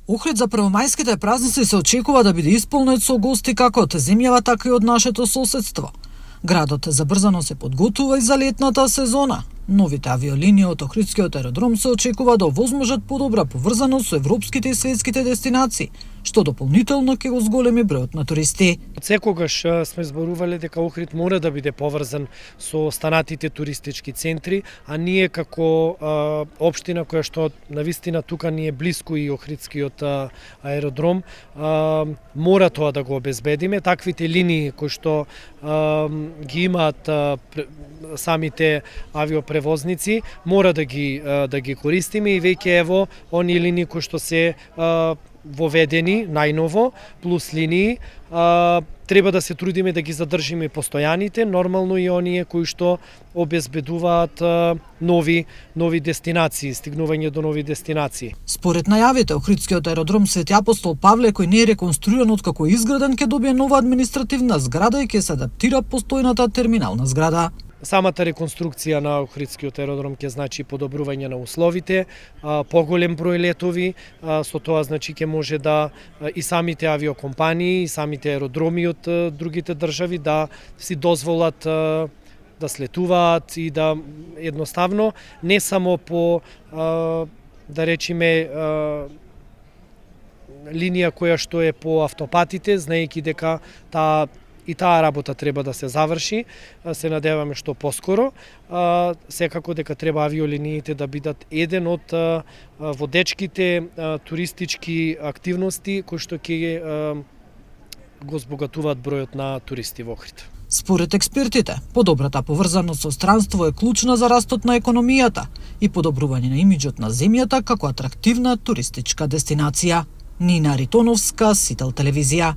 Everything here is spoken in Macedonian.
Охрид за првомајските празници се очекува да биде исполнет со гости како од земјава, така и од нашето соседство. Градот забрзано се подготвува и за летната сезона. Новите авиолинии од Охридскиот аеродром се очекува да овозможат подобра поврзаност со европските и светските дестинации, што дополнително ќе го зголеми бројот на туристи. Секогаш сме зборувале дека Охрид мора да биде поврзан со останатите туристички центри, а ние како општина која што навистина тука ни е блиску и Охридскиот аеродром, мора тоа да го обезбедиме. Таквите линии кои што ги имаат самите авиопревозници мора да ги користиме и веќе ево оние линии кои што се воведени најново, плюс линии, треба да се трудиме да ги задржиме постојаните, нормално и оние кои што обезбедуваат нови дестинации, стигнување до нови дестинации. Според најавите, Охридскиот аеродром Свети Апостол Павле, кој не е реконструиран откако е изграден, ќе добие нова административна зграда и ќе се адаптира постојната терминална зграда. Самата реконструкција на Охридскиот аеродром ќе значи подобрување на условите, поголем број летови, со тоа значи ќе може да и самите авиокомпании, и самите аеродроми од другите држави да си дозволат да слетуваат и да едноставно не само по да речеме линија која што е по автопатите, знаејќи дека таа работа треба да се заврши, се надеваме што поскоро. Секако дека треба авиолиниите да бидат еден од водечките туристички активности кои што ќе го збогатуваат бројот на туристи во Охрид. Според експертите, подобрата поврзаност со странство е клучна за растот на економијата и подобрување на имиџот на земјата како атрактивна туристичка дестинација. Нина Ритоновска, Сител телевизија.